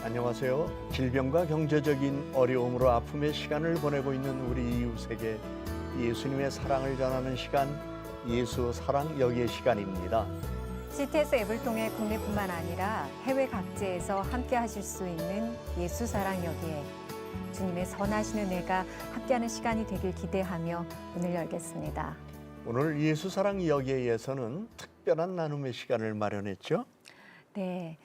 안녕하세요. 질병과 경제적인 어려움으로 아픔의 시간을 보내고 있는 우리 이웃에게 예수님의 사랑을 전하는 시간, 예수 사랑 여기의 시간입니다. CTS 앱을 통해 국내뿐만 아니라 해외 각지에서 함께 하실 수 있는 예수 사랑 여기에 주님의 선하신 은혜가 함께하는 시간이 되길 기대하며 문을 열겠습니다. 오늘 예수 사랑 여기에서는 특별한 나눔의 시간을 마련했죠. 네.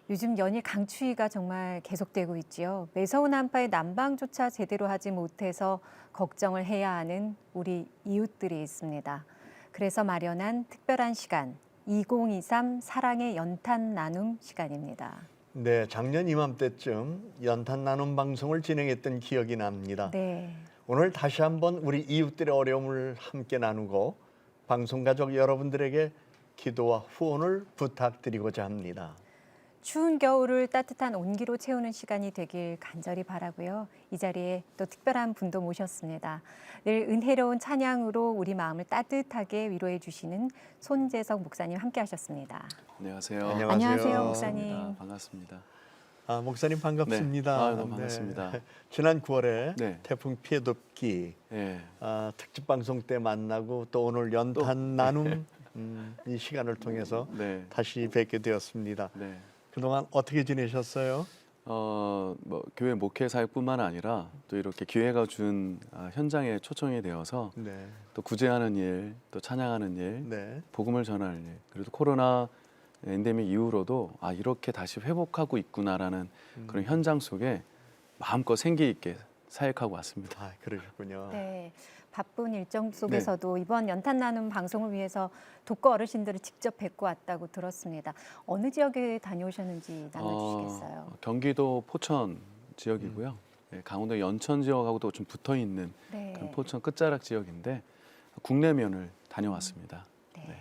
요즘 연일 강추위가 정말 계속되고 있지요. 매서운 한파에 난방조차 제대로 하지 못해서 걱정을 해야 하는 우리 이웃들이 있습니다. 그래서 마련한 특별한 시간, 2023 사랑의 연탄 나눔 시간입니다. 네, 작년 이맘때쯤 연탄 나눔 방송을 진행했던 기억이 납니다. 네. 오늘 다시 한번 우리 이웃들의 어려움을 함께 나누고 방송 가족 여러분들에게 기도와 후원을 부탁드리고자 합니다. 추운 겨울을 따뜻한 온기로 채우는 시간이 되길 간절히 바라고요. 이 자리에 또 특별한 분도 모셨습니다. 늘 은혜로운 찬양으로 우리 마음을 따뜻하게 위로해 주시는 손재석 목사님 함께 하셨습니다. 안녕하세요. 안녕하세요, 목사님. 반갑습니다. 목사님 반갑습니다. 네. 너무 반갑습니다. 네. 지난 9월에 네. 태풍 피해 돕기 네. 특집 방송 때 만나고 또 오늘 연탄 나눔 이 시간을 통해서 네. 다시 뵙게 되었습니다. 네. 그동안 어떻게 지내셨어요? 교회 목회 사역뿐만 아니라 또 이렇게 기회가 준 현장에 초청이 되어서 네. 또 구제하는 일, 또 찬양하는 일, 네. 복음을 전하는 일, 그래도 코로나 엔데믹 이후로도 이렇게 다시 회복하고 있구나라는 그런 현장 속에 마음껏 생기 있게 사역하고 왔습니다. 그러셨군요. 네. 바쁜 일정 속에서도 이번 연탄 나눔 방송을 위해서 독거 어르신들을 직접 뵙고 왔다고 들었습니다. 어느 지역에 다녀오셨는지 나눠주시겠어요? 경기도 포천 지역이고요. 네, 강원도 연천 지역하고도 좀 붙어 있는 네. 그런 포천 끝자락 지역인데 국내면을 다녀왔습니다. 네. 네.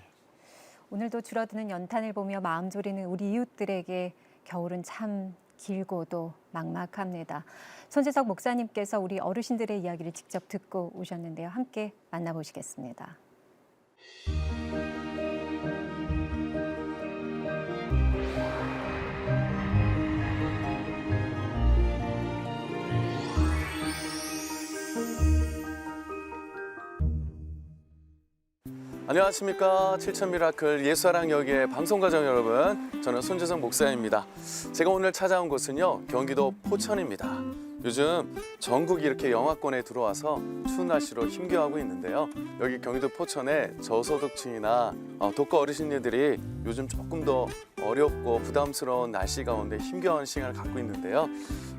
오늘도 줄어드는 연탄을 보며 마음 졸이는 우리 이웃들에게 겨울은 참 길고도 막막합니다. 손재석 목사님께서 우리 어르신들의 이야기를 직접 듣고 오셨는데요. 함께 만나보시겠습니다. 안녕하십니까. 7천 미라클 예수사랑 여기의 방송가족 여러분, 저는 손재석 목사입니다. 제가 오늘 찾아온 곳은요, 경기도 포천입니다. 요즘 전국이 이렇게 영하권에 들어와서 추운 날씨로 힘겨워하고 있는데요. 여기 경기도 포천에 저소득층이나 독거 어르신들이 요즘 조금 더 어렵고 부담스러운 날씨 가운데 힘겨운 시간을 갖고 있는데요.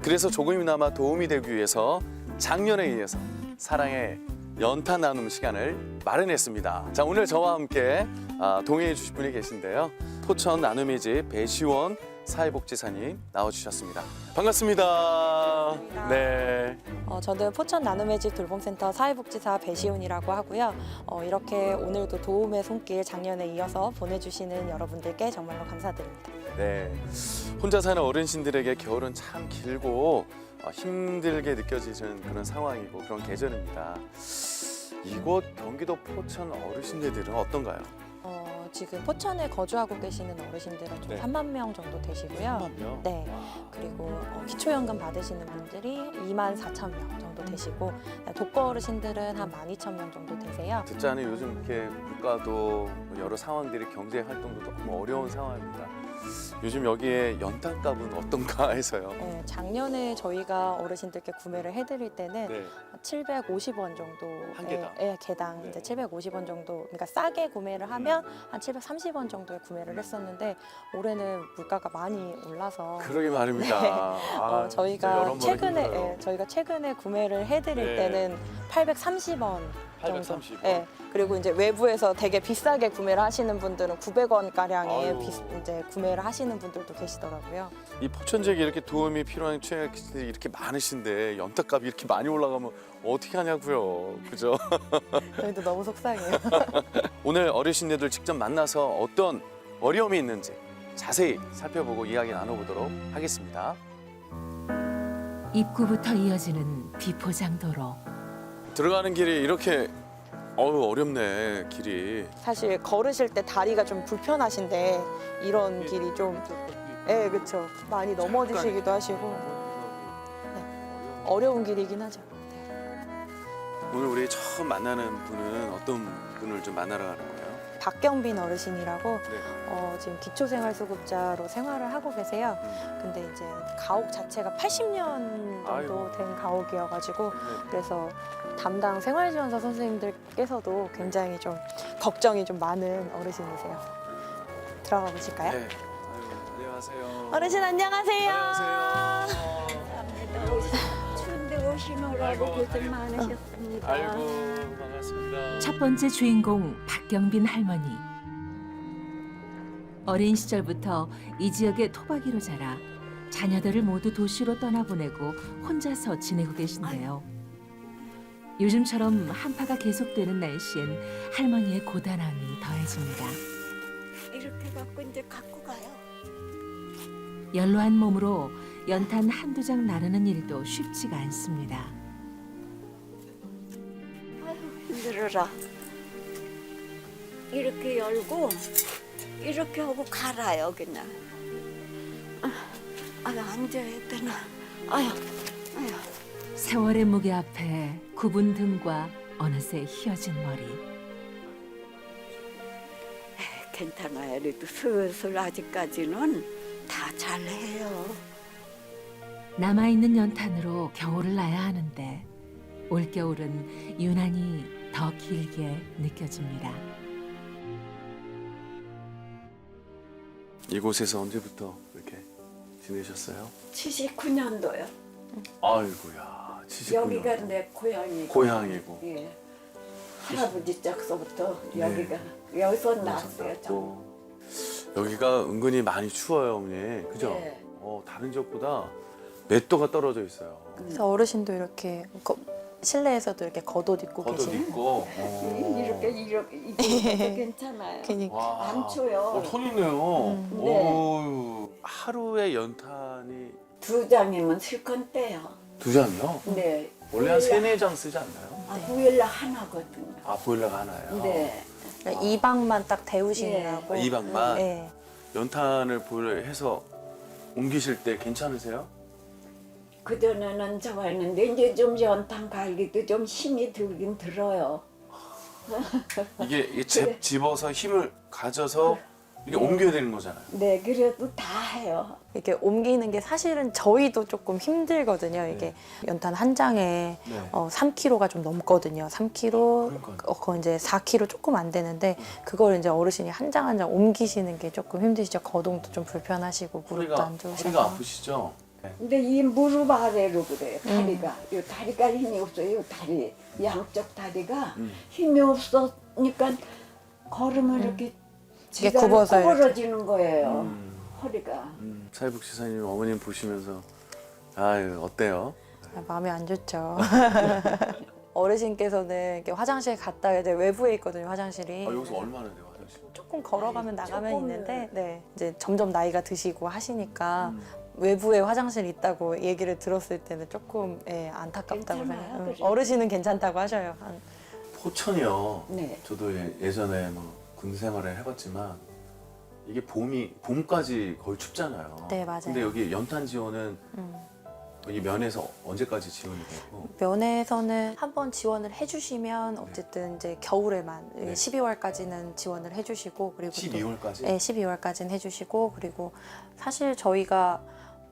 그래서 조금이나마 도움이 되기 위해서 작년에 이어서 사랑의 연탄 나눔 시간을 마련했습니다. 자, 오늘 저와 함께 동행해 주실 분이 계신데요. 포천 나눔의 집 배시원 사회복지사님 나와주셨습니다. 반갑습니다. 네. 저는 포천 나눔의 집 돌봄센터 사회복지사 배시훈이라고 하고요. 이렇게 오늘도 도움의 손길 작년에 이어서 보내주시는 여러분들께 정말로 감사드립니다. 네. 혼자 사는 어르신들에게 겨울은 참 길고 힘들게 느껴지는 그런 상황이고 그런 계절입니다. 이곳 경기도 포천 어르신들은 어떤가요? 지금 포천에 거주하고 계시는 어르신들은 좀 네. 3만 명 정도 되시고요. 3만 명? 네. 그리고 기초연금 받으시는 분들이 2만 4천 명 정도 되시고 독거 어르신들은 한 12,000명 정도 되세요. 듣자니 요즘 이렇게 물가도 여러 상황들이 경제 활동도 너무 어려운 상황입니다. 요즘 여기에 연탄값은 어떤가 해서요. 네, 작년에 저희가 어르신들께 구매를 해드릴 때는 네. 750원 정도 한 개당? 예, 개당 네. 이제 750원 정도. 그러니까 싸게 구매를 하면 한 730원 정도에 구매를 했었는데 올해는 물가가 많이 올라서 그러게 말입니다. 네. 아, 진짜 저희가 여러모로 최근에 힘들어요. 저희가 최근에 구매를 해드릴 네. 때는 830원. 830원? 예. 그리고 이제 외부에서 되게 비싸게 구매를 하시는 분들은 900원 가량에 아유. 이제 구매를 하시는 분들도 계시더라고요. 이 포천 지역에 이렇게 도움이 필요한 취약자들이 이렇게 많으신데 연탄값이 이렇게 많이 올라가면 어떻게 하냐고요. 그죠? 저희도 너무 속상해요. 오늘 어르신들 직접 만나서 어떤 어려움이 있는지 자세히 살펴보고 이야기 나눠보도록 하겠습니다. 입구부터 이어지는 비포장도로. 들어가는 길이 이렇게 어렵네, 길이. 사실 걸으실 때 다리가 좀 불편하신데 이런 길이 좀 네, 그렇죠. 많이 넘어지시기도 하시고 어려운 길이긴 하죠. 오늘 우리 처음 만나는 분은 어떤 분을 좀 만나러 가는 거예요? 박경빈 어르신이라고 네. 지금 기초생활수급자로 생활을 하고 계세요. 근데 이제 가옥 자체가 80년 정도 아이고. 된 가옥이어가지고 네. 그래서 담당 생활지원사 선생님들께서도 굉장히 좀 걱정이 좀 많은 어르신이세요. 들어가 보실까요? 네. 아유, 안녕하세요. 어르신 안녕하세요. 안녕하세요. 추운데 오시느라고 고생 많으셨습니다. 아이고 반갑습니다. 첫 번째 주인공 박경빈 할머니. 어린 시절부터 이 지역의 토박이로 자라 자녀들을 모두 도시로 떠나보내고 혼자서 지내고 계신데요. 요즘처럼 한파가 계속되는 날씨엔 할머니의 고단함이 더해집니다. 이렇게 갖고 이제 갖고 가요. 연로한 몸으로 연탄 한두 장 나르는 일도 쉽지가 않습니다. 아유 힘들어라. 이렇게 열고 이렇게 하고 갈아요 그냥. 아유 앉아야 되나. 아유 아유. 세월의 무게 앞에 굽은 등과 어느새 휘어진 머리. 괜찮아요. 그래도 슬슬 아직까지는 다 잘해요. 남아있는 연탄으로 겨울을 나야 하는데 올겨울은 유난히 더 길게 느껴집니다. 이곳에서 언제부터 이렇게 지내셨어요? 79년도요. 아이고야, 79년. 여기가 내 고향이고. 고향이고. 예. 할아버지 짝서부터 네. 여기가 여기서 났어요. 저. 또 여기가 은근히 많이 추워요, 어머니. 그죠? 네. 다른 지역보다 몇 도가 떨어져 있어요. 그래서 어르신도 이렇게 실내에서도 이렇게 겉옷 입고 겉옷 계시는. 입고. 이렇게 입어도 괜찮아요. 그러니까 와. 안 추워요. 손 있네요. 네. 어우, 하루에 연탄이 2장이면 실컷 떼요. 2장이요? 네. 원래 한 3-4장 쓰지 않나요? 보일러 하나거든요. 아, 보일러가 하나예요? 네. 그러니까 이 방만 딱 데우시느라고. 아, 이 방만? 네. 연탄을 보일러에 해서 옮기실 때 괜찮으세요? 그전에는 좋아했는데 이제 좀 연탄 갈기도 좀 힘이 들긴 들어요. 이게 그래. 집어서 힘을 가져서 이게 옮겨야 되는 거잖아요. 네, 그래도 다 해요. 이렇게 옮기는 게 사실은 저희도 조금 힘들거든요. 이게 연탄 한 장에 네. 3kg가 좀 넘거든요. 3kg, 그러니까요. 그거 이제 4kg 조금 안 되는데 그걸 이제 어르신이 한 장 한 장 옮기시는 게 조금 힘드시죠. 거동도 좀 불편하시고 무릎도 안 좋으셔서. 허리가 아프시죠? 네. 근데 이 무릎 아래로 그래요. 다리가. 이 다리가 힘이 없어요. 이 다리. 양쪽 다리가 힘이 없으니까 걸으면 이렇게 이게 지가 굽어서 이렇게. 구부러지는 거예요. 허리가. 사회복지사님 어머님 보시면서 아유 어때요? 마음이 안 좋죠. 어르신께서는 이렇게 화장실 갔다 이제 외부에 있거든요. 화장실이. 여기서 얼마나 돼요 화장실? 조금 걸어가면 나가면 조금은. 있는데 네, 이제 점점 나이가 드시고 하시니까 외부에 화장실 있다고 얘기를 들었을 때는 조금 안타깝다고 괜찮아요, 생각해요. 그죠? 어르신은 괜찮다고 하셔요. 포천이요. 네. 저도 예전에 뭐 군대 생활을 해봤지만 이게 봄까지 거의 춥잖아요. 네, 맞아요. 근데 여기 연탄 지원은 이 면에서 언제까지 지원이 되고? 면에서는 한번 지원을 해주시면 어쨌든 이제 겨울에만 네. 12월까지는 지원을 해주시고 그리고 또 12월까지? 네, 12월까지는 해주시고 그리고 사실 저희가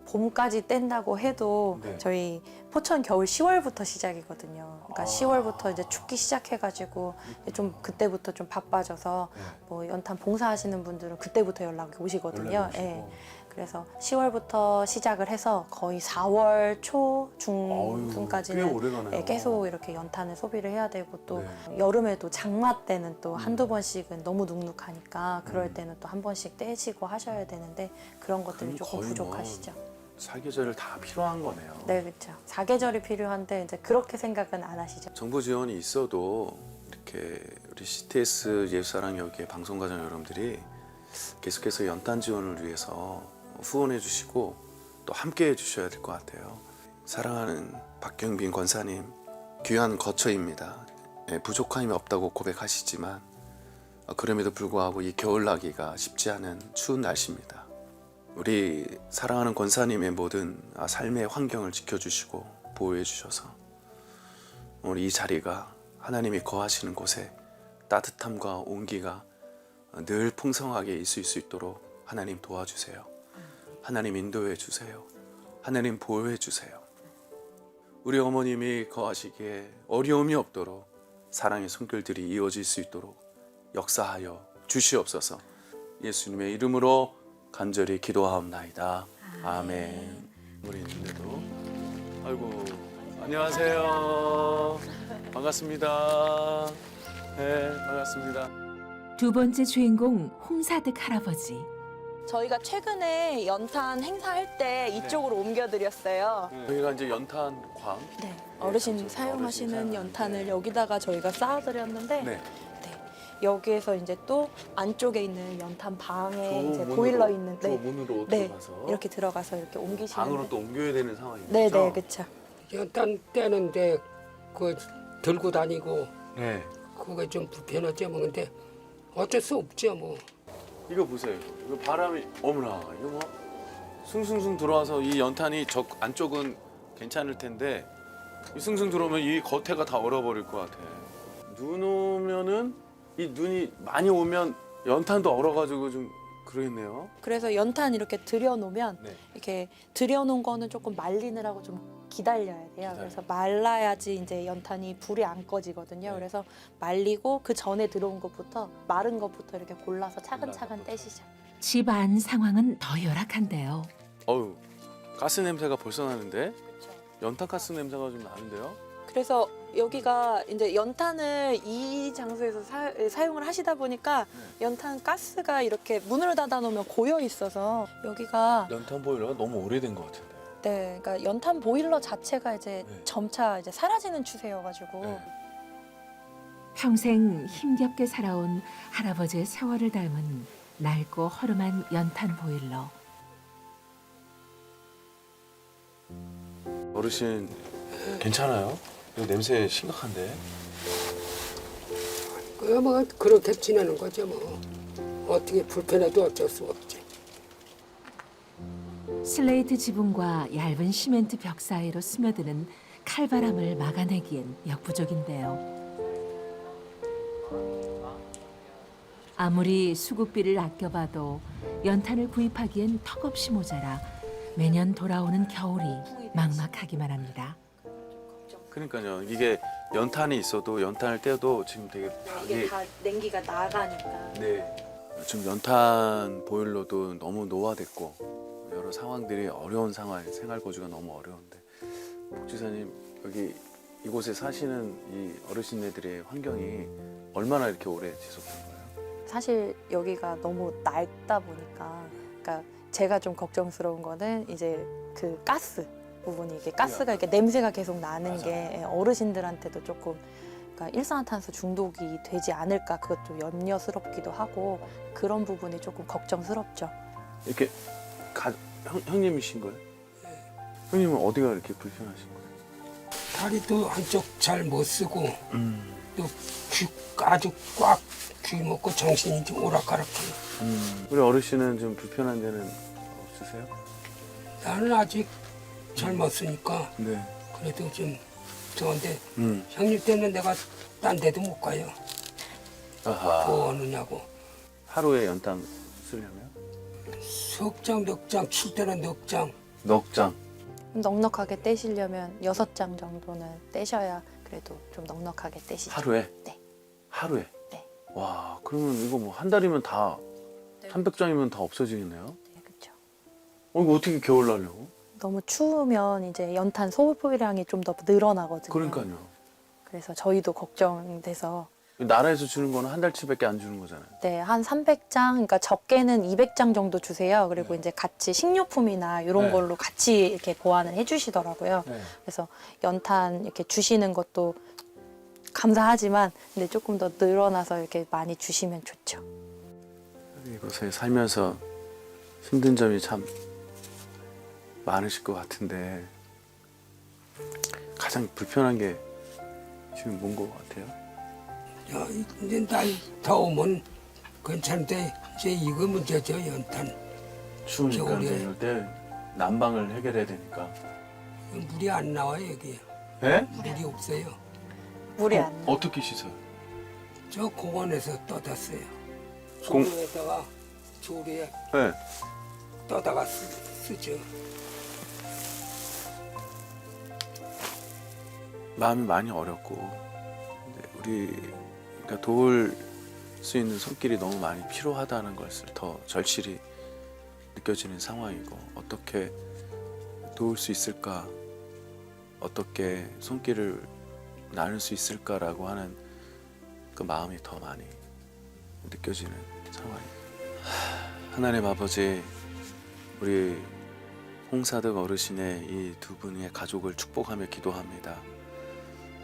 봄까지 뗀다고 해도 네. 저희 포천 겨울 10월부터 시작이거든요. 그러니까 아. 10월부터 이제 춥기 시작해가지고 좀 그때부터 좀 바빠져서 네. 뭐 연탄 봉사하시는 분들은 그때부터 연락이 오시거든요. 연락이 예. 오시고. 그래서 10월부터 시작을 해서 거의 4월 초 꽤 중순까지는 오래 가네요. 예, 계속 이렇게 연탄을 소비를 해야 되고 또 네. 여름에도 장마 때는 또 한두 번씩은 너무 눅눅하니까 그럴 음. 때는 또 한 번씩 떼시고 하셔야 되는데 그런 것들이 그럼 조금 거의 뭐 부족하시죠. 사계절을 다 필요한 거네요. 네, 그렇죠. 사계절이 필요한데 이제 그렇게 생각은 안 하시죠. 정부 지원이 있어도 이렇게 우리 CTS 예수사랑역의 방송가정 여러분들이 계속해서 연탄 지원을 위해서 후원해 주시고 또 함께 해 주셔야 될 것 같아요. 사랑하는 박경빈 권사님, 귀한 거처입니다. 부족함이 없다고 고백하시지만 그럼에도 불구하고 이 겨울나기가 쉽지 않은 추운 날씨입니다. 우리 사랑하는 권사님의 모든 삶의 환경을 지켜주시고 보호해 주셔서 우리 이 자리가 하나님이 거하시는 곳에 따뜻함과 온기가 늘 풍성하게 있을 수 있도록 하나님 도와주세요. 하나님 인도해 주세요. 하나님 보호해 주세요. 우리 어머님이 거하시기에 어려움이 없도록 사랑의 손길들이 이어질 수 있도록 역사하여 주시옵소서. 예수님의 이름으로 간절히 기도하옵나이다. 아멘. 우리 있는데도 아이고 안녕하세요. 반갑습니다. 네, 반갑습니다. 두 번째 주인공 홍사득 할아버지. 저희가 최근에 연탄 행사할 때 이쪽으로 옮겨드렸어요. 여기가 이제 연탄광. 네, 어르신 어르신 사용하시는 사용하는, 연탄을 여기다가 저희가 쌓아드렸는데 네. 여기에서 이제 또 안쪽에 있는 연탄 방에 이제 문으로, 보일러 있는 저 문으로 네, 들어가서 이렇게 들어가서 이렇게 옮기시는 방으로 또 옮겨야 되는 상황이죠. 네, 네, 그렇죠. 연탄 떼는데 그 들고 다니고 네. 그게 좀 불편하죠. 뭐 근데 어쩔 수 없죠. 뭐 이거 보세요. 이거 바람이 어머나 이거 뭐 숭숭숭 들어와서 이 연탄이 저 안쪽은 괜찮을 텐데 이 숭숭 들어오면 이 겉에가 다 얼어버릴 것 같아. 눈 오면은 이 눈이 많이 오면 연탄도 얼어가지고 좀 그러겠네요. 그래서 연탄 이렇게 들여놓으면 네. 이렇게 들여놓은 거는 조금 말리느라고 좀 기다려야 돼요. 그래서 말라야지 이제 연탄이 불이 안 꺼지거든요. 네. 그래서 말리고 그 전에 들어온 것부터 마른 것부터 이렇게 골라서 차근차근 떼시죠. 집 안 상황은 더 열악한데요. 어우 가스 냄새가 벌써 나는데 연탄 가스 냄새가 좀 나는데요. 그래서 여기가 이제 연탄을 이 장소에서 사용을 하시다 보니까 연탄 가스가 이렇게 문을 닫아 놓으면 고여 있어서 여기가 연탄 보일러가 너무 오래된 것 같은데. 네, 그러니까 연탄 보일러 자체가 이제 네. 점차 이제 사라지는 추세여가지고 네. 평생 힘겹게 살아온 할아버지의 세월을 닮은 낡고 허름한 연탄 보일러. 어르신 괜찮아요? 이거 냄새 심각한데. 그 뭐 그렇게 지내는 거죠. 뭐 어떻게 불편해도 어쩔 수 없지. 슬레이트 지붕과 얇은 시멘트 벽 사이로 스며드는 칼바람을 막아내기엔 역부족인데요. 아무리 수국비를 아껴봐도 연탄을 구입하기엔 턱없이 모자라 매년 돌아오는 겨울이 막막하기만 합니다. 그러니까요. 이게 연탄이 있어도 연탄을 떼도 지금 되게 이게 다 냉기가 나가니까. 네. 지금 연탄 보일러도 너무 노화됐고 여러 상황들이 어려운 상황, 생활 거주가 너무 어려운데 복지사님 여기 이곳에 사시는 이 어르신네들의 환경이 얼마나 이렇게 오래 지속된 거예요? 사실 여기가 너무 낡다 보니까, 그러니까 제가 좀 걱정스러운 거는 이제 그 가스 부분이 이게 가스가 이렇게 냄새가 계속 나는 게 어르신들한테도 조금 그러니까 일산화탄소 중독이 되지 않을까 그것도 염려스럽기도 하고 그런 부분이 조금 걱정스럽죠. 이렇게 형님이신 거예요? 형님은 어디가 이렇게 불편하신 거예요? 다리도 한쪽 잘 못 쓰고 또 귀 아주 꽉 귀 먹고 정신이 좀 오락가락해요. 우리 어르신은 좀 불편한 데는 없으세요? 나는 아직 젊었으니까 네. 그래도 좀 좋은데 형님 때문에 내가 딴 데도 못 가요. 아하. 뭐 하느냐고. 하루에 연탄 쓰려면? 석장, 넉장, 칠 때는 넉장. 넉장. 넉넉하게 떼시려면 6장 정도는 떼셔야 그래도 좀 넉넉하게 떼시죠. 하루에? 네. 하루에? 네. 와, 그러면 이거 뭐 한 달이면 다 300장이면 다 없어지겠네요? 네, 그렇죠. 이거 어떻게 겨울 나려고? 너무 추우면 이제 연탄 소모량이 좀 더 늘어나거든요. 그러니까요. 그래서 저희도 걱정돼서 나라에서 주는 거는 한 달치밖에 안 주는 거잖아요. 네, 한 300장, 그러니까 적게는 200장 정도 주세요. 그리고 네. 이제 같이 식료품이나 이런 네. 걸로 같이 이렇게 보완을 해주시더라고요. 네. 그래서 연탄 이렇게 주시는 것도 감사하지만, 근데 조금 더 늘어나서 이렇게 많이 주시면 좋죠. 이곳에 살면서 힘든 점이 참 많으실 것 같은데 가장 불편한 게 지금 뭔 것 같아요? 야, 이제 날 더우면 괜찮은데 이제 이거 문제죠. 연탄 추우니까 겨울에. 이제 이럴 때 난방을 해결해야 되니까. 물이 안 나와요 여기. 네? 물이 없어요. 물이 안 나. 어떻게 씻어요? 저 공원에서 떠다 써요. 공- 조류에다가 조류에 네. 떠다가 쓰죠. 마음이 많이 어렵고 우리가 도울 수 있는 손길이 너무 많이 필요하다는 것을 더 절실히 느껴지는 상황이고 어떻게 도울 수 있을까, 어떻게 손길을 나눌 수 있을까라고 하는 그 마음이 더 많이 느껴지는 상황입니다. 하나님 아버지, 우리 홍사득 어르신의 이 두 분의 가족을 축복하며 기도합니다.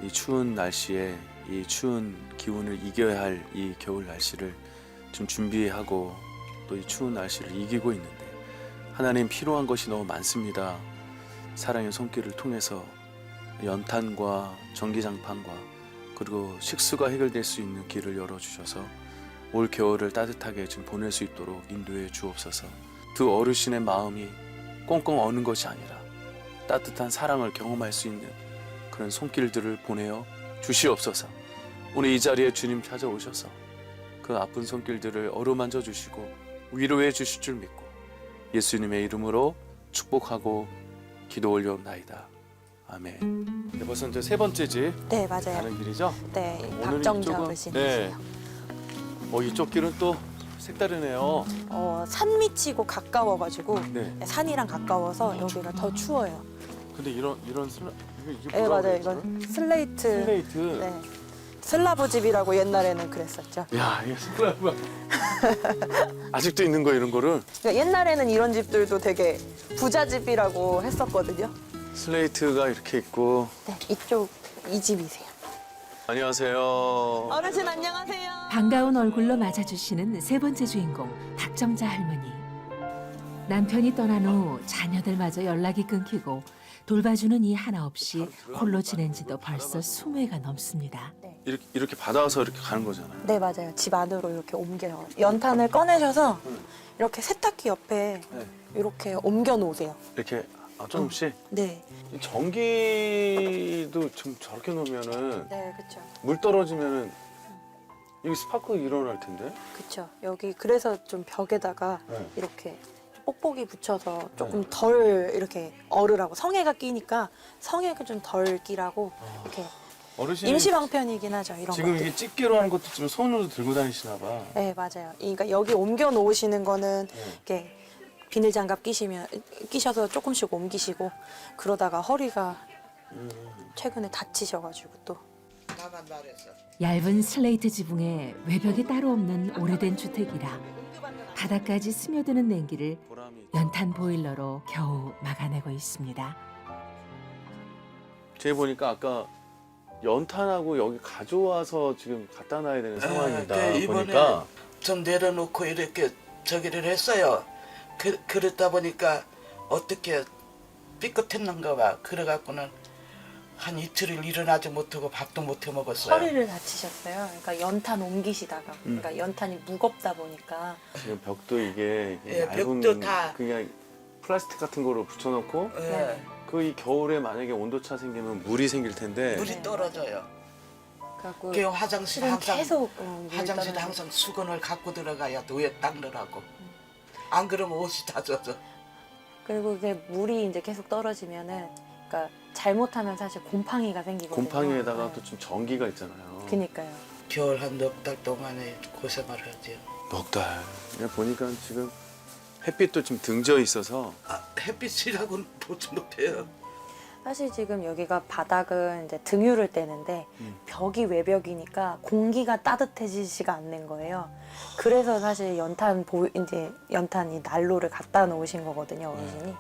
이 추운 날씨에 이 추운 기운을 이겨야 할 이 겨울 날씨를 좀 준비하고 또 이 추운 날씨를 이기고 있는데 하나님 필요한 것이 너무 많습니다. 사랑의 손길을 통해서 연탄과 전기장판과 그리고 식수가 해결될 수 있는 길을 열어주셔서 올 겨울을 따뜻하게 좀 보낼 수 있도록 인도해 주옵소서. 두 어르신의 마음이 꽁꽁 어는 것이 아니라 따뜻한 사랑을 경험할 수 있는 그런 손길들을 보내어 주시옵소서. 오늘 이 자리에 주님 찾아오셔서 그 아픈 손길들을 어루만져 주시고 위로해 주실 줄 믿고 예수님의 이름으로 축복하고 기도 올려옵나이다. 아멘. 네, 벌써 이제 세 번째 집 네, 맞아요. 가는 길이죠? 네, 오늘 박정주 이쪽은- 어르신이세요. 이쪽 길은 또 색다르네요. 산 밑이고 가까워가지고 네. 산이랑 가까워서 여기가 더 추워요. 근데 이런 슬라 이게 네, 뭐라고 맞아요. 그랬죠? 이건 슬레이트. 슬레이트. 네. 슬라브 집이라고 옛날에는 그랬었죠. 야, 이게 슬라브. 아직도 있는 거 이런 거를 그러니까 옛날에는 이런 집들도 되게 부자 집이라고 했었거든요. 슬레이트가 이렇게 있고. 네, 이쪽 이 집이세요. 안녕하세요. 어르신 안녕하세요. 반가운 얼굴로 맞아주시는 세 번째 주인공 박정자 할머니. 남편이 떠난 후 자녀들마저 연락이 끊기고 돌봐주는 이 하나 없이 홀로 지낸 지도 벌써 20회가 넘습니다. 이렇게 받아와서 이렇게 가는 거잖아요. 네, 맞아요. 집 안으로 이렇게 옮겨요. 연탄을 꺼내셔서 이렇게 세탁기 옆에 네. 이렇게 옮겨 놓으세요. 이렇게 조금씩. 네. 이 전기도 좀 저렇게 놓으면은 네, 그렇죠. 물 떨어지면은 여기 스파크 일어날 텐데. 그렇죠. 여기 그래서 좀 벽에다가 네. 이렇게 뽁뽁이 붙여서 조금 덜 이렇게 얼으라고 성에가 끼니까 성에가 좀 덜 끼라고 이렇게 어르신이 임시방편이긴 하죠. 이런 지금 것들. 이게 집게로 하는 것도 지금 손으로 들고 다니시나 봐. 네, 맞아요. 그러니까 여기 옮겨 놓으시는 거는 이렇게 비닐 장갑 끼셔서 조금씩 옮기시고 그러다가 허리가 최근에 다치셔가지고 또. 얇은 슬레이트 지붕에 외벽이 따로 없는 오래된 주택이라 바닥까지 스며드는 냉기를 보람이. 연탄 보일러로 겨우 막아내고 있습니다. 제 보니까 아까 연탄하고 여기 가져와서 지금 갖다 놔야 되는 상황이다 그 이번에 보니까. 좀 내려놓고 이렇게 저기를 했어요. 그러다 보니까 어떻게 삐끗했는가 봐. 그래갖고는 한 이틀을 일어나지 못하고 밥도 못 해 먹었어요. 허리를 다치셨어요. 그러니까 연탄 옮기시다가 그러니까 연탄이 무겁다 보니까 지금 벽도 이게 예, 얇은 벽도 다. 그냥 플라스틱 같은 거로 붙여놓고 예, 네. 그 이 겨울에 만약에 온도차 생기면 물이 생길 텐데. 물이 네. 떨어져요. 그래갖고 그 화장실 실은 항상 계속 화장실에 항상 수건을 갖고 들어가야 왜 닦느라고. 안 그러면 옷이 다 젖어. 그리고 이게 물이 이제 계속 떨어지면은 그러니까 잘못하면 사실 곰팡이가 생기거든요. 곰팡이에다가 또 좀 전기가 있잖아요. 그니까요. 겨울 한 넉 달 동안에 고생을 하죠. 넉 달. 그냥 보니까 지금 햇빛도 좀 등져 있어서. 햇빛이라고는 보지 못해요. 사실 지금 여기가 바닥은 이제 등유를 떼는데 벽이 외벽이니까 공기가 따뜻해지지가 않는 거예요. 그래서 사실 이제 연탄이 난로를 갖다 놓으신 거거든요, 어르신이.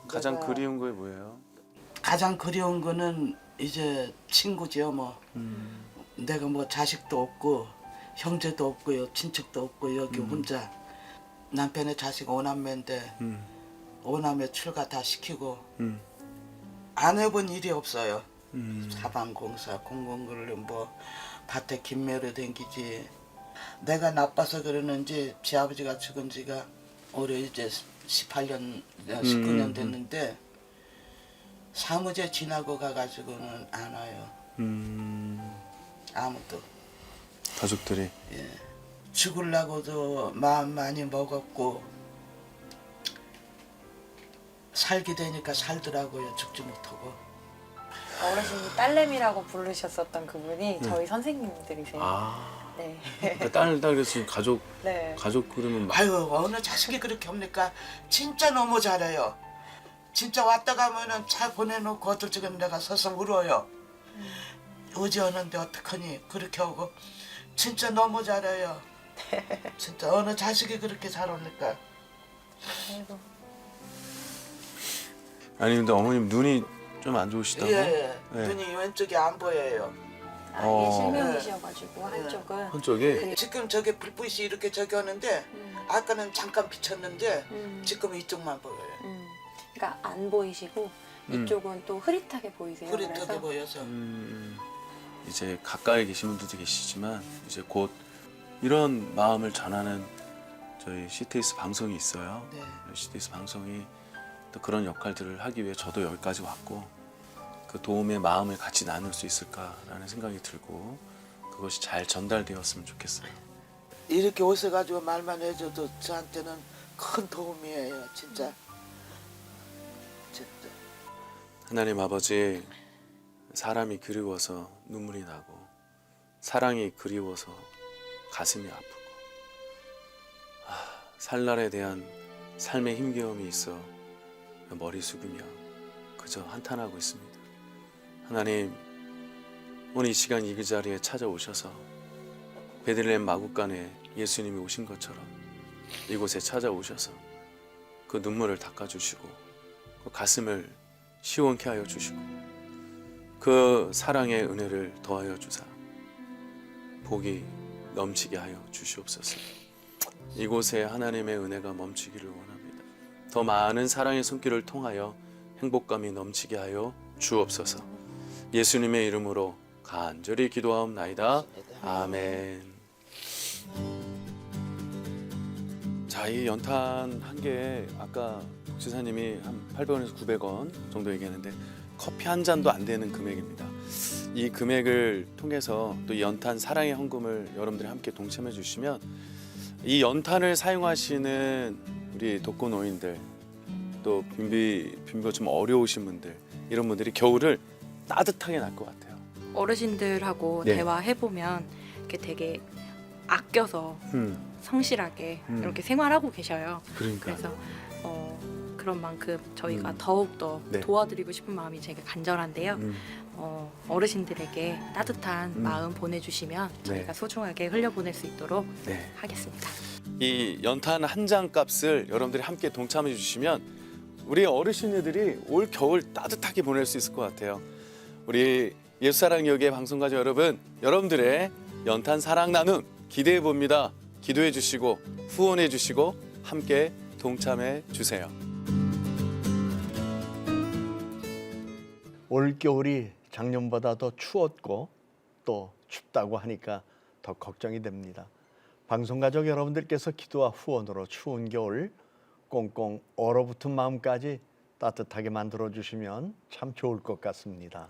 가장 내가- 그리운 게 뭐예요? 가장 그리운 거는 이제 친구죠. 뭐 내가 뭐 자식도 없고 형제도 없고요, 친척도 없고 여기 혼자 남편의 자식 5남매인데 5남매 출가 다 시키고 안 해본 일이 없어요. 사방공사, 공공근로 뭐 밭에 김매로 댕기지. 내가 나빠서 그러는지 지 아버지가 죽은 지가 올해 이제 18년, 19년 됐는데 사무제 지나고 가가지고는 안 와요. 아무도. 가족들이. 예. 죽으려고도 마음 많이 먹었고 살게 되니까 살더라고요. 죽지 못하고. 어르신이 딸내미라고 부르셨었던 그분이 저희 선생님들이세요. 아, 네. 그러니까 딸 그래서 가족 네. 그러면 막 아유 어느 자식이 그렇게 합니까? 진짜 너무 잘해요. 진짜 왔다 가면은 차 보내놓고 어떨 적은 내가 서서 울어요. 의지하는데 어떡하니 그렇게 하고 진짜 너무 잘해요. 진짜 어느 자식이 그렇게 잘합니까? 아이고. 아니 근데 어머님 눈이 좀 안 좋으시다고? 예, 네. 눈이 왼쪽이 안 보여요. 아, 어. 이게 실명이셔가지고 한쪽은. 한쪽이? 지금 저게 불빛이 이렇게 저기 하는데 아까는 잠깐 비쳤는데 지금 이쪽만 보여요. 그러니까 안 보이시고 이쪽은 또 흐릿하게 보이세요. 흐릿하게 그래서 보여서. 이제 가까이 계신 분들도 계시지만 이제 곧 이런 마음을 전하는 저희 CTS 방송이 있어요. 네. CTS 방송이 또 그런 역할들을 하기 위해 저도 여기까지 왔고 그 도움의 마음을 같이 나눌 수 있을까라는 생각이 들고 그것이 잘 전달되었으면 좋겠어요. 이렇게 오셔가지고 말만 해줘도 저한테는 큰 도움이에요, 진짜. 진짜. 하나님 아버지, 사람이 그리워서 눈물이 나고 사랑이 그리워서 가슴이 아프고 살날에 대한 삶의 힘겨움이 있어 머리 숙이며 그저 한탄하고 있습니다. 하나님, 오늘 이 시간 이 자리에 찾아오셔서 베들레헴 마구간에 예수님이 오신 것처럼 이곳에 찾아오셔서 그 눈물을 닦아주시고 그 가슴을 시원케 하여 주시고 그 사랑의 은혜를 더하여 주사 복이 넘치게 하여 주시옵소서. 이곳에 하나님의 은혜가 멈추기를 원합니다. 더 많은 사랑의 손길을 통하여 행복감이 넘치게 하여 주옵소서. 예수님의 이름으로 간절히 기도하옵나이다. 아멘. 자, 이 연탄 한 개에 아까 복지사님이 한 800원에서 900원 정도 얘기했는데 커피 한 잔도 안 되는 금액입니다. 이 금액을 통해서 또 이 연탄 사랑의 헌금을 여러분들이 함께 동참해 주시면 이 연탄을 사용하시는 우리 독거노인들 또 빈비가 좀 어려우신 분들 이런 분들이 겨울을 따뜻하게 날 것 같아요. 어르신들하고 네. 대화해보면 이렇게 되게 아껴서 성실하게 이렇게 생활하고 계셔요. 그러니까. 그래서 그런 만큼 저희가 음. 더욱더 네. 도와드리고 싶은 마음이 제가 간절한데요. 어르신들에게 따뜻한 마음 보내주시면 저희가 네. 소중하게 흘려보낼 수 있도록 네. 하겠습니다. 이 연탄 한 장 값을 여러분들이 함께 동참해 주시면 우리 어르신들이 올 겨울 따뜻하게 보낼 수 있을 것 같아요. 우리 예수사랑 여기의 방송가족 여러분, 여러분들의 연탄 사랑 나눔 기대해 봅니다. 기도해 주시고 후원해 주시고 함께 동참해 주세요. 올 겨울이 작년보다 더 추웠고 또 춥다고 하니까 더 걱정이 됩니다. 방송가족 여러분들께서 기도와 후원으로 추운 겨울 꽁꽁 얼어붙은 마음까지 따뜻하게 만들어 주시면 참 좋을 것 같습니다.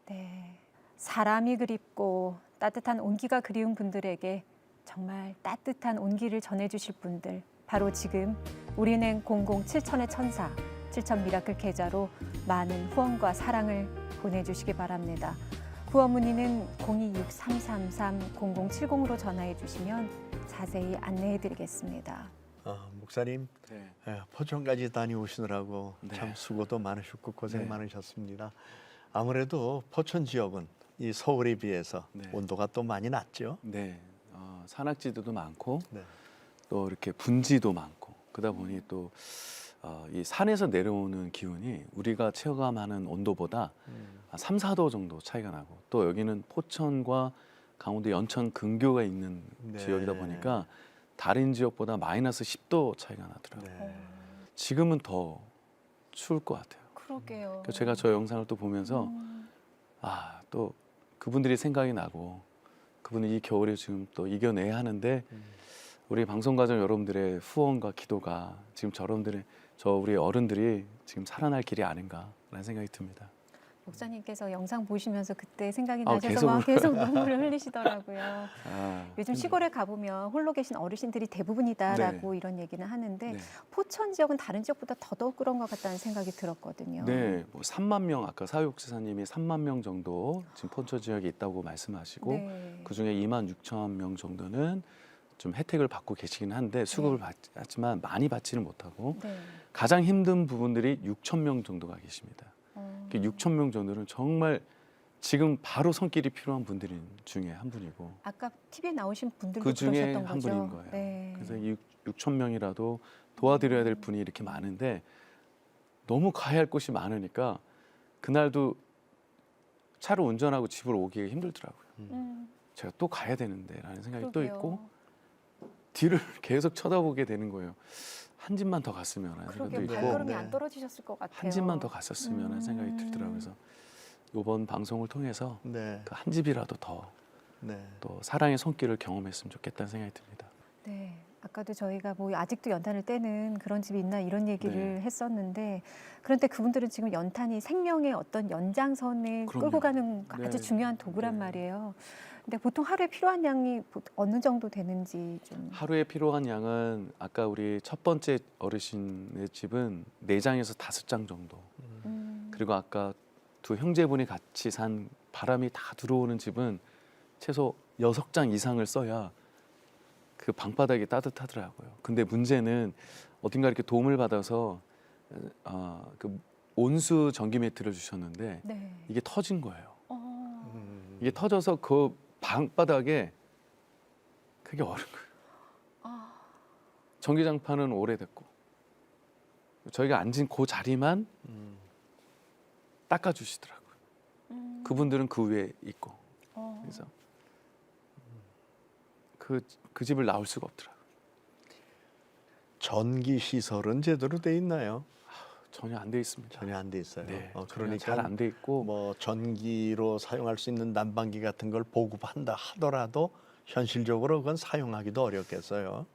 네, 사람이 그립고 따뜻한 온기가 그리운 분들에게 정말 따뜻한 온기를 전해주실 분들 바로 지금 우리은행 007000의 천사 7000 미라클 계좌로 많은 후원과 사랑을 보내주시기 바랍니다. 후원 문의는 026-333-0070으로 전화해 주시면 자세히 안내해 드리겠습니다. 목사님, 네. 포천까지 다녀오시느라고 네. 참 수고도 많으셨고 고생 네. 많으셨습니다. 아무래도 포천 지역은 이 서울에 비해서 네. 온도가 또 많이 낮죠. 네, 산악지대도 많고 네. 또 이렇게 분지도 많고 그러다 보니 또 이 산에서 내려오는 기온이 우리가 체감하는 온도보다 3, 4도 정도 차이가 나고 또 여기는 포천과 강원도 연천 근교가 있는 네. 지역이다 보니까 다른 지역보다 마이너스 10도 차이가 나더라고요. 네. 지금은 더 추울 것 같아요. 그러게요. 그래서 제가 저 영상을 또 보면서 또 그분들이 생각이 나고 그분은 이 겨울에 지금 또 이겨내야 하는데 우리 방송가족 여러분들의 후원과 기도가 지금 우리 어른들이 지금 살아날 길이 아닌가라는 생각이 듭니다. 목사님께서 영상 보시면서 그때 생각이 아, 나셔서 막 계속 눈물을 흘리시더라고요. 아, 요즘 시골에 가보면 홀로 계신 어르신들이 대부분이다라고 네. 이런 얘기는 하는데 네. 포천 지역은 다른 지역보다 더더욱 그런 것 같다는 생각이 들었거든요. 네, 뭐 3만 명 아까 사육지사님이 3만 명 정도 지금 포천 지역에 있다고 말씀하시고 네. 그 중에 2만 6천 명 정도는 좀 혜택을 받고 계시긴 한데 수급을 받지만 많이 받지는 못하고 네. 가장 힘든 부분들이 6천 명 정도가 계십니다. 어. 6천 명 정도는 정말 지금 바로 손길이 필요한 분들 중에 한 분이고 아까 TV에 나오신 분들도 그 중에 그러셨던 한 거죠? 분인 거예요. 네. 그래서 6천 명이라도 도와드려야 될 분이 이렇게 많은데 너무 가야 할 곳이 많으니까 그날도 차를 운전하고 집으로 오기가 힘들더라고요. 제가 또 가야 되는데라는 생각이 또 그러게요. 있고 뒤를 계속 쳐다보게 되는 거예요. 한 집만 더 갔으면 하는 그러게 생각도 있고 발걸음이 네. 안 떨어지셨을 것 같아요. 한 집만 더 갔었으면 하는 생각이 들더라고요. 그래서 이번 방송을 통해서 네. 그 한 집이라도 더 또 네. 사랑의 손길을 경험했으면 좋겠다는 생각이 듭니다. 네. 아까도 저희가 뭐 아직도 연탄을 떼는 그런 집이 있나 이런 얘기를 네. 했었는데 그런데 그분들은 지금 연탄이 생명의 어떤 연장선을 그럼요. 끌고 가는 네. 아주 중요한 도구란 네. 말이에요. 근데 보통 하루에 필요한 양이 어느 정도 되는지 좀. 하루에 필요한 양은 아까 우리 첫 번째 어르신의 집은 4장에서 5장 정도. 그리고 아까 두 형제분이 같이 산 바람이 다 들어오는 집은 최소 6장 이상을 써야 그 방바닥이 따뜻하더라고요. 근데 문제는 어딘가 이렇게 도움을 받아서 그 온수 전기 매트를 주셨는데 네. 이게 터진 거예요. 어. 이게 터져서 그 방바닥에 그게 얼은 거예요. 아. 전기장판은 오래됐고 저희가 앉은 그 자리만 닦아주시더라고요. 그분들은 그 위에 있고 어. 그래서 그 집을 나올 수가 없더라고요. 전기 시설은 제대로 돼 있나요? 전혀 안 돼 있습니다. 전혀 안 돼 있어요. 네, 그러니까 잘 안 돼 있고 뭐 전기로 사용할 수 있는 난방기 같은 걸 보급한다 하더라도 현실적으로 그건 사용하기도 어렵겠어요.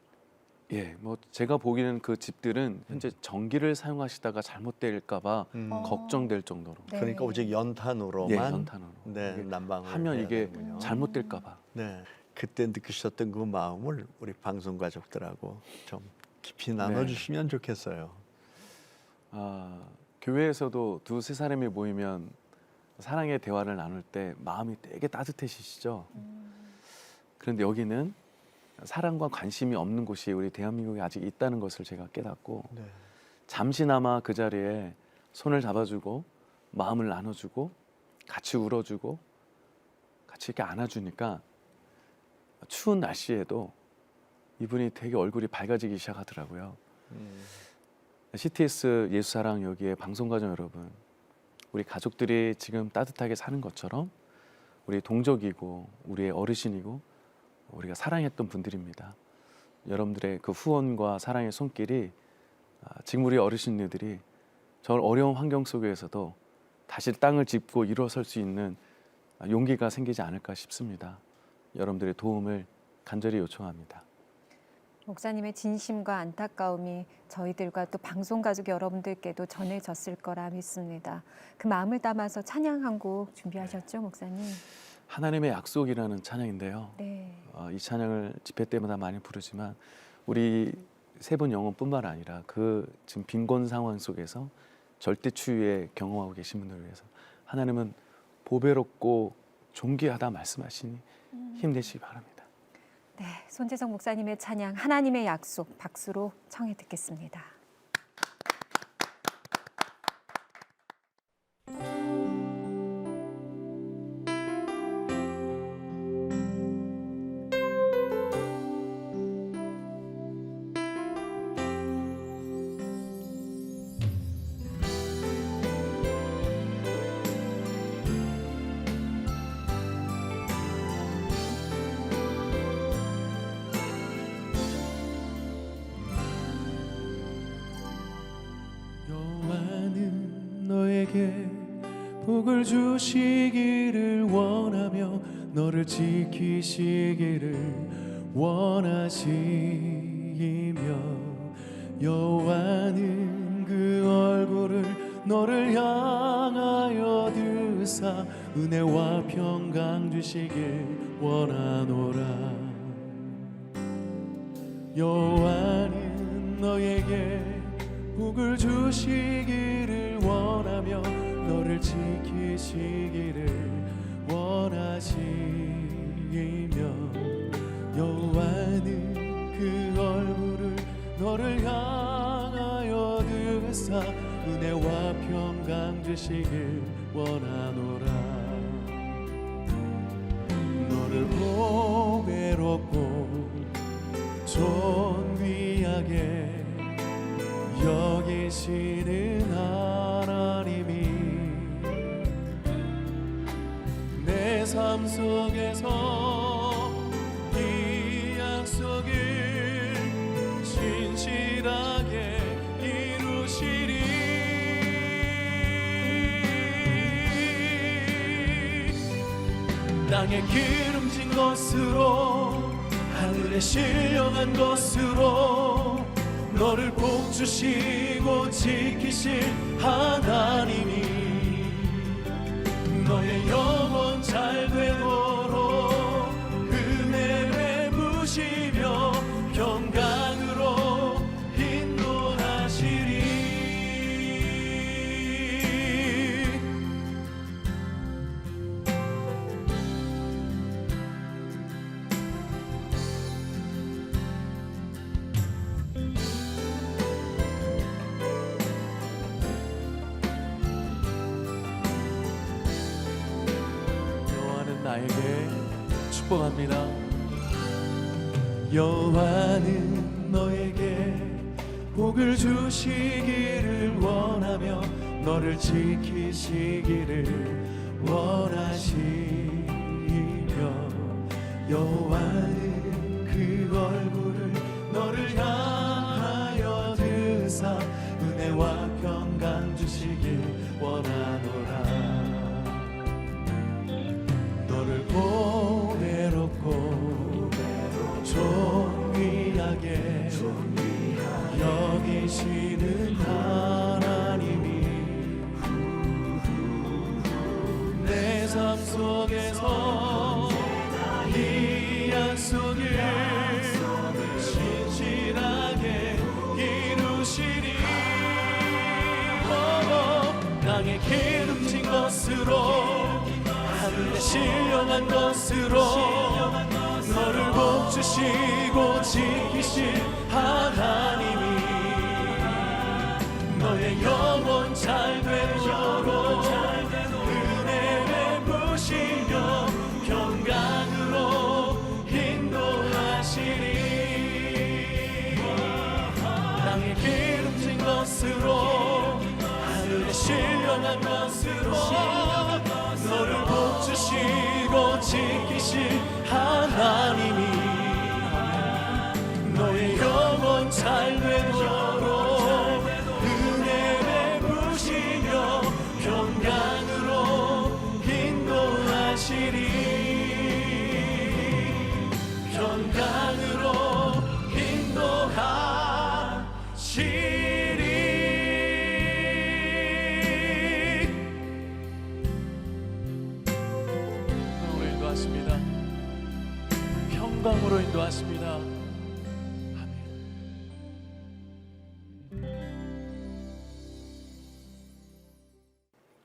예, 뭐 제가 보기에는 그 집들은 현재 전기를 사용하시다가 잘못될까봐 걱정될 정도로. 네. 그러니까 오직 연탄으로만 예, 연탄으로. 네, 이게 난방을 하면 해야 이게 되는군요. 잘못될까봐. 네, 그때 느끼셨던 그 마음을 우리 방송 가족들하고 좀 깊이 나눠주시면 좋겠어요. 교회에서도 두세 사람이 모이면 사랑의 대화를 나눌 때 마음이 되게 따뜻해지시죠. 그런데 여기는 사랑과 관심이 없는 곳이 우리 대한민국에 아직 있다는 것을 제가 깨닫고 네. 잠시나마 그 자리에 손을 잡아주고 마음을 나눠주고 같이 울어주고 같이 이렇게 안아주니까 추운 날씨에도 이분이 되게 얼굴이 밝아지기 시작하더라고요. CTS 예수사랑 여기에 방송가족 여러분, 우리 가족들이 지금 따뜻하게 사는 것처럼 우리 동족이고 우리의 어르신이고 우리가 사랑했던 분들입니다. 여러분들의 그 후원과 사랑의 손길이 지금 우리 어르신들이 저 어려운 환경 속에서도 다시 땅을 짚고 일어설 수 있는 용기가 생기지 않을까 싶습니다. 여러분들의 도움을 간절히 요청합니다. 목사님의 진심과 안타까움이 저희들과 또 방송 가족 여러분들께도 전해졌을 거라 믿습니다. 그 마음을 담아서 찬양 한 곡 준비하셨죠, 목사님? 하나님의 약속이라는 찬양인데요. 네. 이 찬양을 집회 때마다 많이 부르지만 우리 세 분 영혼뿐만 아니라 그 지금 빈곤 상황 속에서 절대 추위에 경험하고 계신 분들을 위해서 하나님은 보배롭고 존귀하다 말씀하시니 힘내시기 바랍니다. 네, 손재성 목사님의 찬양 하나님의 약속 박수로 청해 듣겠습니다. 여호와는 너에게 복을 주시기를 원하며 너를 지키시기를 원하시며 여호와는 그 얼굴을 너를 향하여 드사 은혜와 평강 주시길 원하노라. 여호와는 너에게 복을 주시기를 원하며 너를 지키시기를 원하시며 여호와는 그 얼굴을 너를 향하여 드사 은혜와 평강 주시길 원하노라. 너를 보배롭고 존귀하게 여기시는 하나님이 내 삶 속에서 이 약속을 진실하게 이루시리. 땅에 기름진 것으로 하늘에 신령한 것으로 너를 복주시고 지키실 하나님이 너의 영혼 잘 되도록 은혜 베푸시며 평강으로 인도하시리. 나에게 축복합니다. 여호와는 너에게 복을 주시기를 원하며 너를 지키시기를 원하시며 여호와는 그 얼굴을 너를 향하여 드사 은혜와 평강 주시길 원하노라. 너를 보배롭고 존귀하게 여기시는 하나님이 내 삶 속에서 이 약속을 진실하게 이루시리. 땅에 기름진 것으로 하늘에 신령한 것으로 너를 복주시고 지키실 하나님이 너의 영혼 잘 되도록 은혜 베푸시며 평강으로 인도하시리. 땅에 기름진 것으로 하늘에 신령한 것으로 너를 복주시고 지키실 하나님이 너의 영혼 잘 되도록 은혜 베푸시며 평강으로 인도하시리. 평강으로 인도하시리. 평강으로 인도하십니다. 아멘.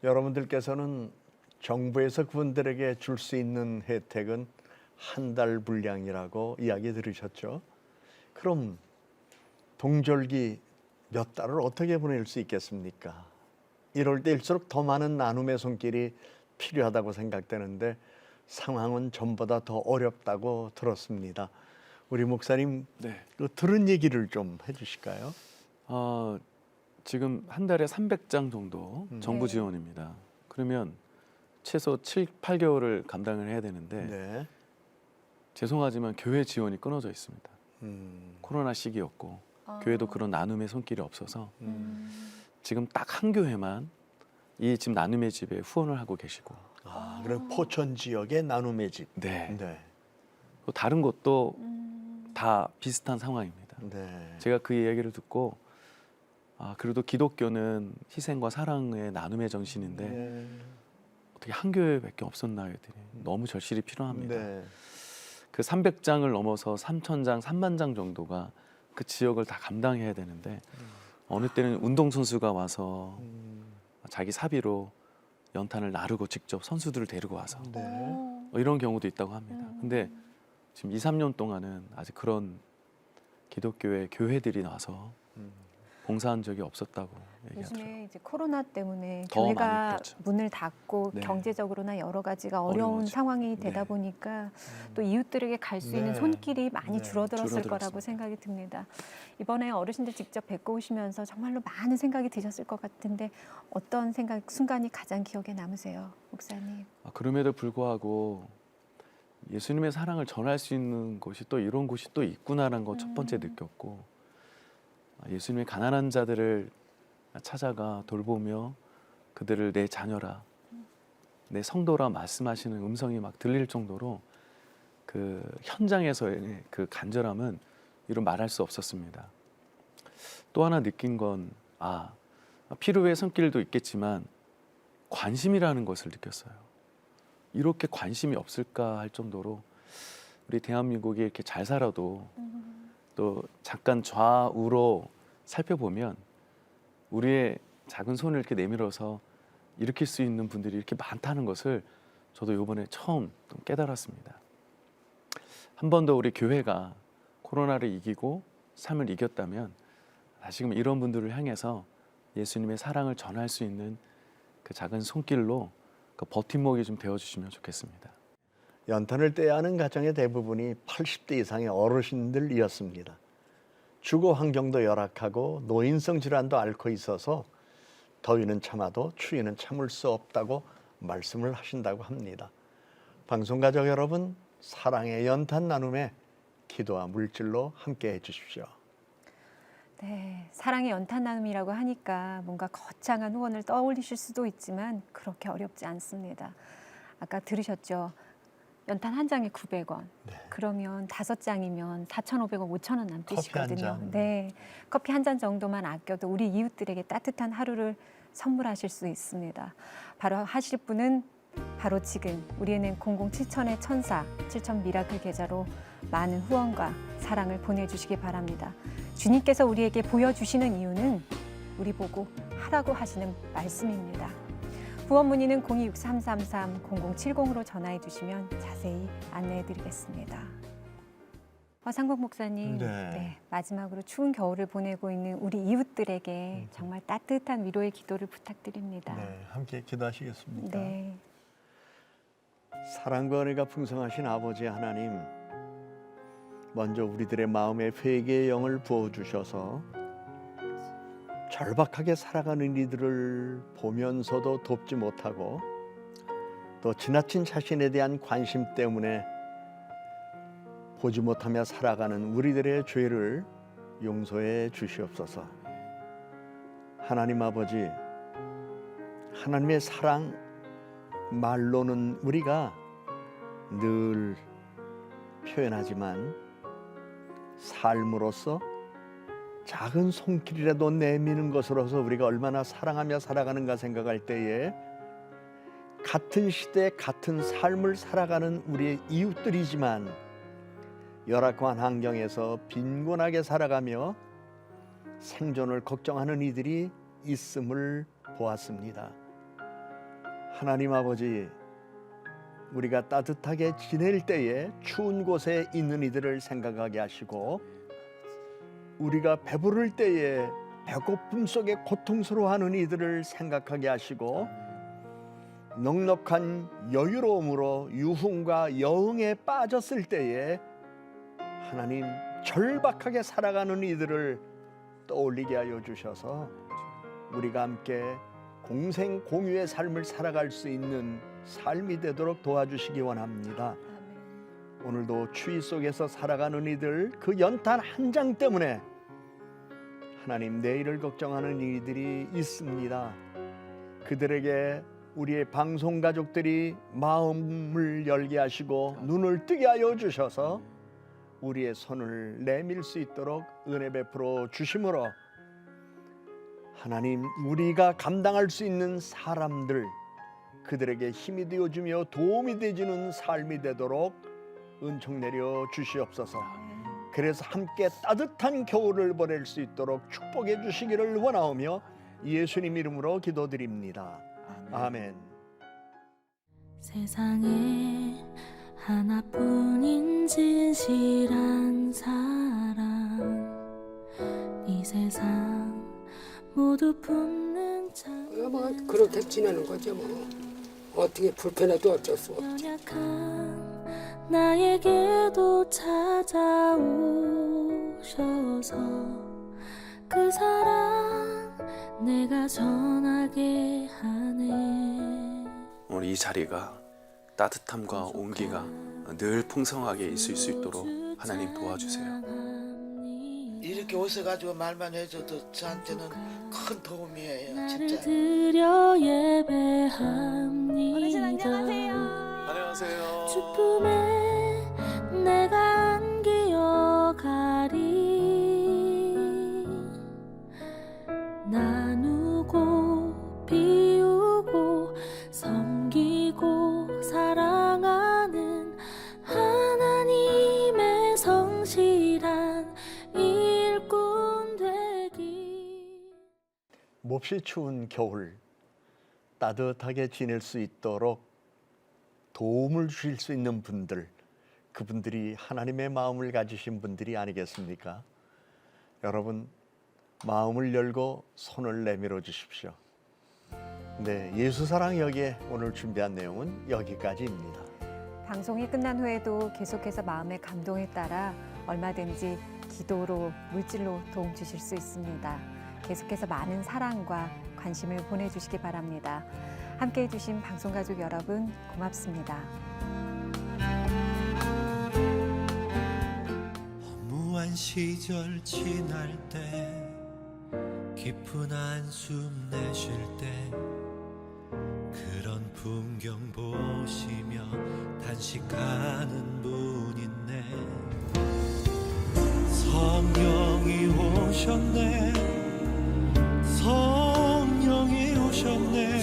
여러분들께서는 정부에서 그분들에게 줄 수 있는 혜택은 한 달 분량이라고 이야기 들으셨죠? 그럼 동절기 몇 달을 어떻게 보낼 수 있겠습니까? 이럴 때일수록 더 많은 나눔의 손길이 필요하다고 생각되는데 상황은 전보다 더 어렵다고 들었습니다. 우리 목사님, 네. 그 들은 얘기를 좀 해주실까요? 지금 한 달에 300장 정도 정부 네. 지원입니다. 그러면 최소 7, 8개월을 감당을 해야 되는데 네. 죄송하지만 교회 지원이 끊어져 있습니다. 코로나 시기였고 교회도 그런 나눔의 손길이 없어서 지금 딱 한 교회만 이 지금 나눔의 집에 후원을 하고 계시고 그럼 포천 지역의 나눔의 집. 네. 네. 또 다른 곳도 다 비슷한 상황입니다. 네. 제가 그 이야기를 듣고 그래도 기독교는 희생과 사랑의 나눔의 정신인데 네. 어떻게 한 교회밖에 없었나 했더니 너무 절실히 필요합니다. 네. 그 300장을 넘어서 3,000장, 3만 장 정도가 그 지역을 다 감당해야 되는데 어느 때는 운동선수가 와서 자기 사비로 연탄을 나르고 직접 선수들을 데리고 와서 네. 이런 경우도 있다고 합니다. 근데 지금 2, 3년 동안은 아직 그런 기독교의 교회들이 나와서 봉사한 적이 없었다고 얘기하더라고요. 요즘에 이제 코로나 때문에 더 많이 교회가 그렇죠. 문을 닫고 네. 경제적으로나 여러 가지가 어려운 어려워지고. 상황이 되다 네. 보니까 또 이웃들에게 갈 수 있는 네. 손길이 많이 네. 줄어들었을 줄어들었습니다. 거라고 생각이 듭니다. 이번에 어르신들 직접 뵙고 오시면서 정말로 많은 생각이 드셨을 것 같은데 어떤 순간이 가장 기억에 남으세요, 목사님? 그럼에도 불구하고 예수님의 사랑을 전할 수 있는 곳이 또 이런 곳이 또 있구나라는 거 첫 번째 느꼈고 예수님의 가난한 자들을 찾아가 돌보며 그들을 내 자녀라, 내 성도라 말씀하시는 음성이 막 들릴 정도로 그 현장에서의 그 간절함은 이루 말할 수 없었습니다. 또 하나 느낀 건 필요의 손길도 있겠지만 관심이라는 것을 느꼈어요. 이렇게 관심이 없을까 할 정도로 우리 대한민국이 이렇게 잘 살아도 또 잠깐 좌우로 살펴보면 우리의 작은 손을 이렇게 내밀어서 일으킬 수 있는 분들이 이렇게 많다는 것을 저도 이번에 처음 좀 깨달았습니다. 한 번 더 우리 교회가 코로나를 이기고 삶을 이겼다면 다시금 이런 분들을 향해서 예수님의 사랑을 전할 수 있는 그 작은 손길로 그 버팀목이 좀 되어주시면 좋겠습니다. 연탄을 떼야 하는 가정의 대부분이 80대 이상의 어르신들이었습니다. 주거 환경도 열악하고 노인성 질환도 앓고 있어서 더위는 참아도 추위는 참을 수 없다고 말씀을 하신다고 합니다. 방송가족 여러분, 사랑의 연탄 나눔에 기도와 물질로 함께 해주십시오. 네, 사랑의 연탄 나눔이라고 하니까 뭔가 거창한 후원을 떠올리실 수도 있지만 그렇게 어렵지 않습니다. 아까 들으셨죠? 연탄 한 장에 900원. 네. 그러면 5장이면 4,500원, 5,000원 남으시거든요. 커피 한 잔. 네, 커피 한 잔 정도만 아껴도 우리 이웃들에게 따뜻한 하루를 선물하실 수 있습니다. 바로 하실 분은 바로 지금 우리은행 007천의 천사 7천 미라클 계좌로 많은 후원과 사랑을 보내주시기 바랍니다. 주님께서 우리에게 보여주시는 이유는 우리 보고 하라고 하시는 말씀입니다. 후원 문의는 026333-0070으로 전화해 주시면 자세히 안내해 드리겠습니다. 상국 목사님, 네. 마지막으로 추운 겨울을 보내고 있는 우리 이웃들에게 정말 따뜻한 위로의 기도를 부탁드립니다. 네, 함께 기도하시겠습니까? 네. 사랑과 은혜가 풍성하신 아버지 하나님, 먼저 우리들의 마음에 회개의 영을 부어주셔서 절박하게 살아가는 이들을 보면서도 돕지 못하고 또 지나친 자신에 대한 관심 때문에 보지 못하며 살아가는 우리들의 죄를 용서해 주시옵소서. 하나님 아버지, 하나님의 사랑 말로는 우리가 늘 표현하지만 삶으로서 작은 손길이라도 내미는 것으로서 우리가 얼마나 사랑하며 살아가는가 생각할 때에 같은 시대 같은 삶을 살아가는 우리의 이웃들이지만 열악한 환경에서 빈곤하게 살아가며 생존을 걱정하는 이들이 있음을 보았습니다. 하나님 아버지, 우리가 따뜻하게 지낼 때에 추운 곳에 있는 이들을 생각하게 하시고 우리가 배부를 때에 배고픔 속에 고통스러워하는 이들을 생각하게 하시고 넉넉한 여유로움으로 유흥과 여흥에 빠졌을 때에 하나님 절박하게 살아가는 이들을 떠올리게 하여 주셔서 우리가 함께 공생 공유의 삶을 살아갈 수 있는 삶이 되도록 도와주시기 원합니다. 오늘도 추위 속에서 살아가는 이들, 그 연탄 한 장 때문에 하나님 내일을 걱정하는 이들이 있습니다. 그들에게 우리의 방송 가족들이 마음을 열게 하시고 눈을 뜨게 하여 주셔서 우리의 손을 내밀 수 있도록 은혜 베풀어 주심으로 하나님, 우리가 감당할 수 있는 사람들, 그들에게 힘이 되어주며 도움이 되어주는 삶이 되도록 은총 내려 주시옵소서. 그래서 함께 따뜻한 겨울을 보낼 수 있도록 축복해 주시기를 원하오며 예수님 이름으로 기도드립니다. 아멘. 세상에 하나뿐인 진실한 사랑, 이 세상 모두 품는 뭐 그렇게 지내는 거죠 뭐. 어떻게 불편해도 어쩔 수 없지. 연약한 나에게도 찾아오셔서 그 사랑 내가 전하게 하네. 오늘 이 자리가 따뜻함과 온기가 늘 풍성하게 있을 수 있도록 하나님 도와주세요. 이렇게 오셔가지고 말만 해줘도 저한테는 큰 도움이에요. 나를 진짜. 드려 예배합니다. 어르신 안녕하세요. 안녕하세요. 주품에 내가 안기어가리. 나누고 비우고 섬기고 사랑하는 하나님의 성실한 일꾼 되기. 몹시 추운 겨울 따뜻하게 지낼 수 있도록 도움을 주실 수 있는 분들, 그분들이 하나님의 마음을 가지신 분들이 아니겠습니까? 여러분, 마음을 열고 손을 내밀어 주십시오. 네, 예수사랑 여기에 오늘 준비한 내용은 여기까지입니다. 방송이 끝난 후에도 계속해서 마음의 감동에 따라 얼마든지 기도로, 물질로 도움 주실 수 있습니다. 계속해서 많은 사랑과 관심을 보내주시기 바랍니다. 함께해 주신 방송가족 여러분 고맙습니다. 허무한 시절 지날 때 깊은 한숨 내쉴 때 그런 풍경 보시며 단식하는 분 있네. 성령이 오셨네. 성령이 오셨네.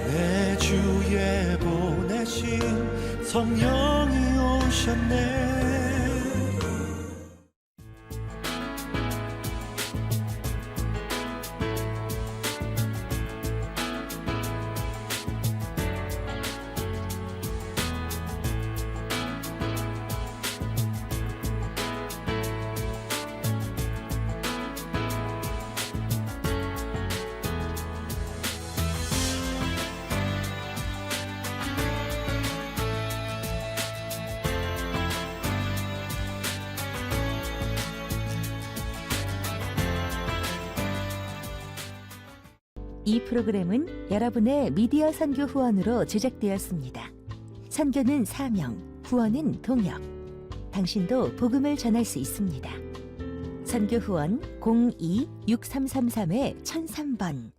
내 주에 보내신 성령이 오셨네. 이 프로그램은 여러분의 미디어 선교 후원으로 제작되었습니다. 선교는 사명, 후원은 동역. 당신도 복음을 전할 수 있습니다. 선교 후원 02-6333-1003번